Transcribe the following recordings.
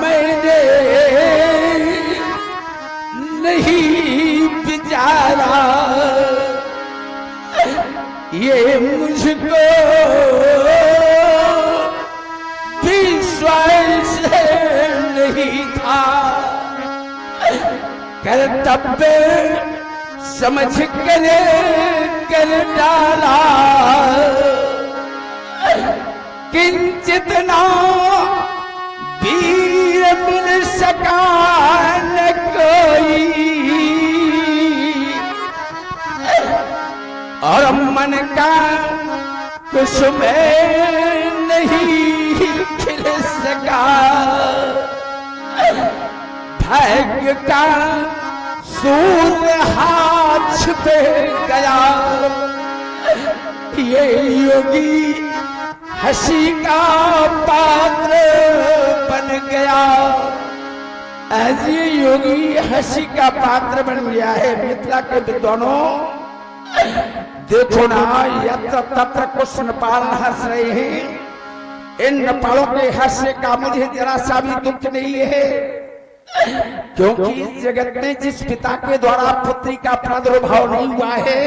मैंने नहीं बिचारा, ये मुझको विश्वास नहीं था। कर्तव्य समझ कर डाला, किंचित ना वीर मिल सका न कोई, और मन का कुसुम नहीं खिल सका। भाग्य का सूर्य हाथ छिप गया, ये योगी हंसी का पात्र बन गया। आज ये योगी हंसी का पात्र बन गया है। मिथिला के विद्वानों देखो ना, यत्र तत्र कुछ नेपाल हंस रहे हैं। इन नेपालों के हंसने का मुझे जरा सा भी दुख नहीं है, क्योंकि जगत में जिस पिता के द्वारा पुत्री का प्रादुर्भाव नहीं हुआ है,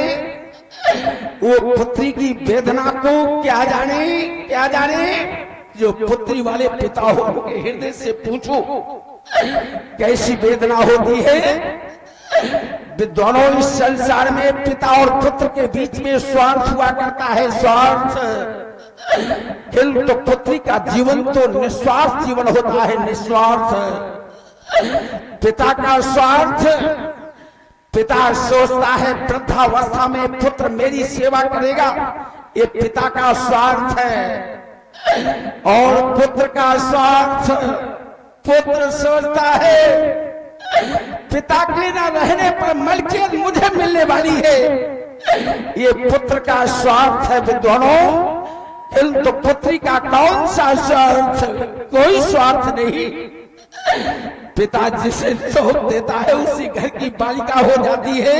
वो पुत्री की वेदना को क्या जाने। जो पुत्री वाले पिता हो उनके हृदय से पूछो कैसी वेदना होती है। विद्वानों, इस संसार में पिता और पुत्र के बीच में स्वार्थ हुआ करता है, स्वार्थ। किंतु तो पुत्री का जीवन तो निस्वार्थ जीवन होता है, निस्वार्थ। पिता का स्वार्थ, पिता सोचता है वृद्धावस्था में पुत्र मेरी सेवा करेगा, ये पिता का स्वार्थ है। और पुत्र का स्वार्थ, पुत्र सोचता है पिता के न रहने पर मलकियत मुझे मिलने वाली है, ये पुत्र का स्वार्थ है। विद्वानों, किंतु पुत्री का कौन सा स्वार्थ? कोई स्वार्थ नहीं। पिता जिसे सौंप देता है उसी घर की बालिका हो जाती है।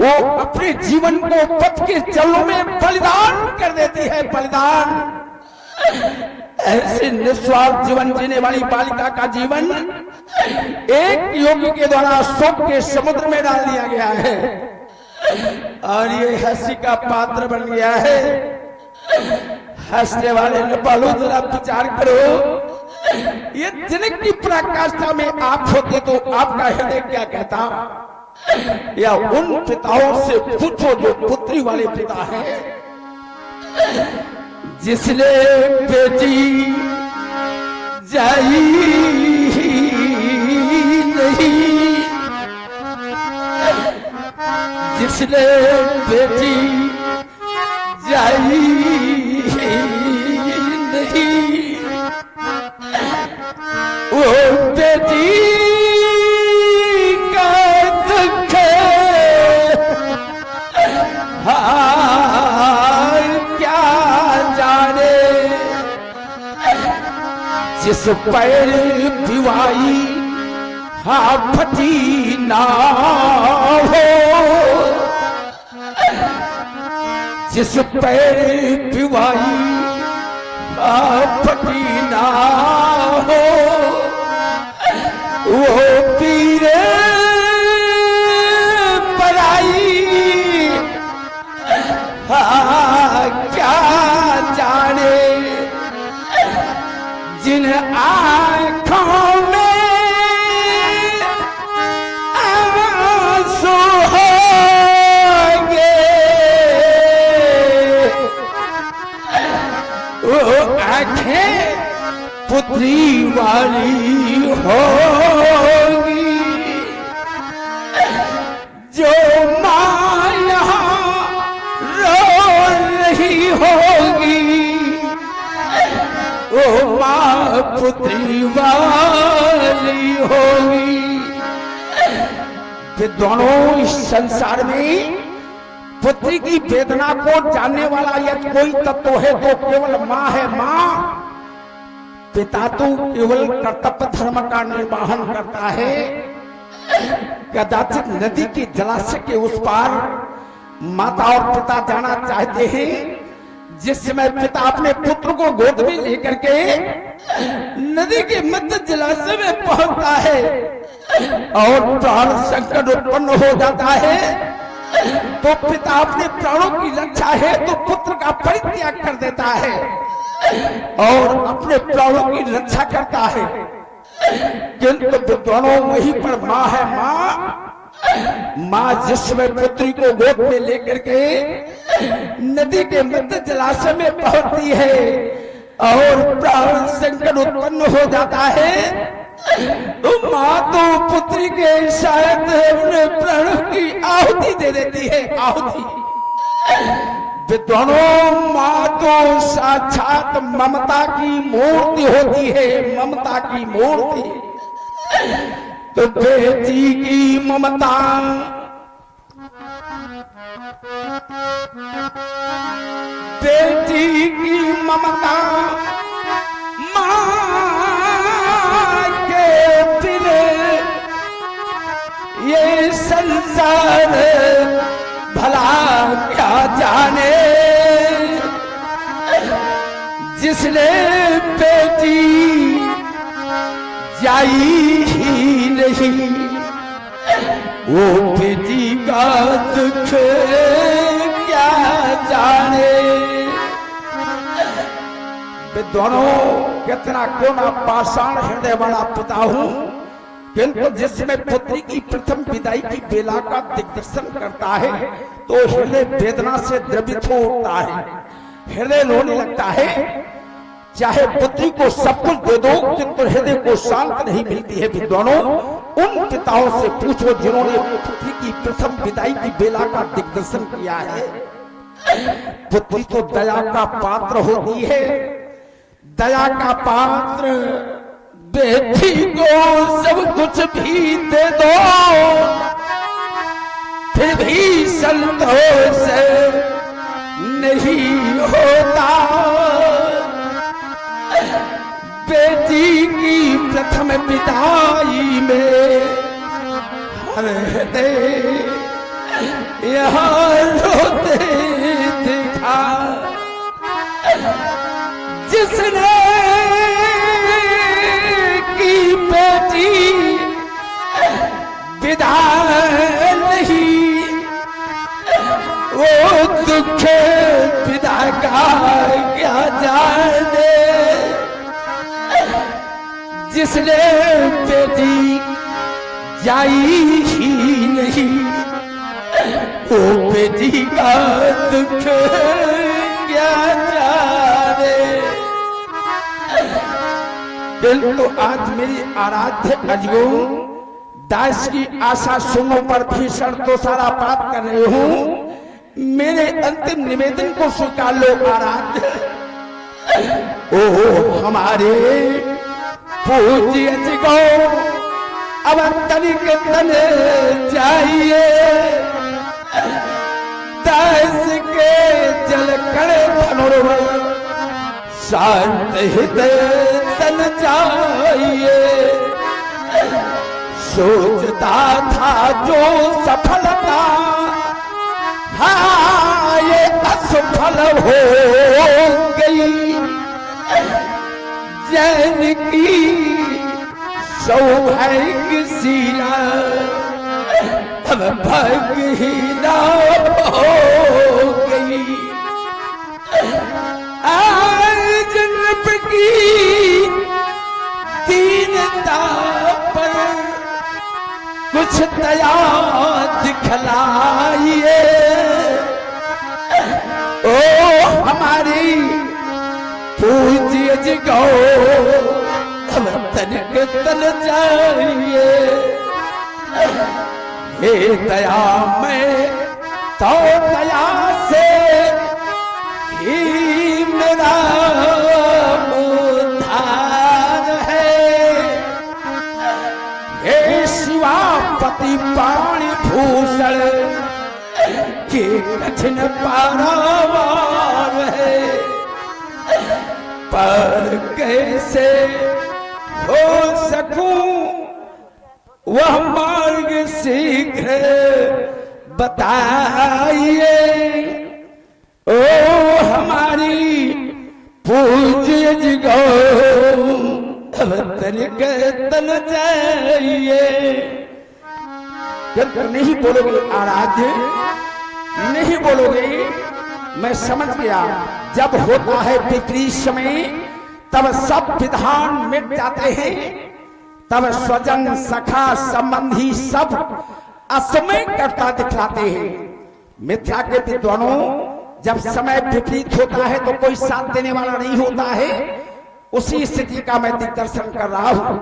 वो अपने जीवन को पथ के चरणों में बलिदान कर देती है, बलिदान। ऐसे निस्वार्थ जीवन जीने वाली बालिका का जीवन एक योगी के द्वारा शोक के समुद्र में डाल दिया गया है, और ये हंसी का पात्र बन गया है। हंसने वाले नेपालों, जरा विचार करो, ये जनक की पराकाष्ठा में आप होते तो आपका हृदय क्या कहता? या उन पिताओं से पूछो जो पुत्री वाले पिता हैं, जिसने बेटी जाई नहीं, जिसने बेटी जाई नहीं, वो बेटी का दुख क्या जाने। जिस पैर पिवाई फटी ना हो, जिस पैर पिवाई फटी ना हो, वो पीर पराई क्या जाने। जिन आँखों में आंसू होंगे, वो आँखें पुत्री वाली होगी। जो माँ यहाँ रो रही होगी, वो माँ पुत्री वाली होगी। विद्वानों, इस संसार में पुत्री की वेदना को जानने वाला यदि कोई तत्व है तो केवल माँ है, माँ। पिता तो केवल कर्तव्य धर्म का निर्वहन करता है। कदाचित नदी के जलाशय के उस पार माता और पिता जाना चाहते हैं। जिस समय पिता अपने पुत्र को गोद में लेकर के नदी के मध्य जलाशय में पहुंचता है और प्राण संकट उत्पन्न हो जाता है, तो पिता अपने प्राणों की रक्षा है तो पुत्र का परित्याग कर देता है और अपने प्राणों की रक्षा करता है। किंतु विद्वानों वहीं पर माँ है, माँ जिसमें पुत्री को गोद में लेकर के नदी के मध्य जलाशय में पहुंचती है और प्राण संकट उत्पन्न हो जाता है, तो माँ तो पुत्री के शायद अपने प्राणों की आहुति दे देती है, आहुति। विद्वानों, माँ तो साक्षात ममता की मूर्ति होती है, ममता की मूर्ति। तो बेटी की ममता, बेटी की ममता माँ के बिन ये संसार भला क्या जाने। जिसने बेटी जाई ही नहीं, वो बेटी का दुख क्या जाने। विद्वानों, कितना कोना पाषाण हृदय वाला पिता हूं, किंतु जिसमें पुत्री की प्रथम विदाई की बेला का दिग्दर्शन करता है तो हृदय वेदना से द्रवित हो उठता है, हृदय रोने लगता है। चाहे पुत्री को सब कुछ दे दो, किंतु हृदय को शांत नहीं मिलती है। विद्वानों, उन पिताओं से पूछो जिन्होंने पुत्री की प्रथम विदाई की बेला का दिग्दर्शन किया है। पुत्री तो दया का पात्र होती है, दया का पात्र। बेटी को सब कुछ भी दे दो, फिर भी संतोष नहीं होता। बेटी की प्रथम विदाई में हर हृदय यहाँ रोते दिखा। जिसने की बेटी विदा नहीं, वो दुख विदा का क्या जाने। जिसने बेटी जाई ही नहीं, वो बेटी का दुख क्या जाने। किंतु आज मेरी आराध्य अजयो दास की आशा सुनो पर भीषण तो सारा पाप कर रहे हूं। मेरे अंतिम निवेदन को स्वीकार लो आराध्य। ओ हमारे पूज्य को अब तनिक तन चाहिए। दास के जल कड़े धनुर्वर शांत हृदय तन चाहिए। सोचता था जो सफलता, हाँ ये असफल हो गई। जैन की सौभाग्यशीला अब भाग्यहीना हो गई। आज नब की दीनता पर कुछ दया दिखलाइए। ओ हमारी पूज्य जगो हम तनिक तन चाहिए। हे दया में तो दया से ही मेरा उद्धार है। हे शिवापति पाणी भूषण के कठिन पारावार है। पर कैसे हो सकूं वह मार्ग शीघ्र बताइए। ओ हमारी पूज्य जगो अब तनिक तन चाहिए। जब नहीं बोलोगे आराध्य, नहीं बोलोगे, मैं समझ गया। जब होता है विपरीत समय तब सब विधान मिट जाते हैं, तब स्वजन सखा संबंधी सब असमय करता दिखलाते हैं। मिथ्या के विद्वानों, जब समय विपरीत होता है तो कोई साथ देने वाला नहीं होता है। उसी स्थिति का मैं दिग्दर्शन कर रहा हूं।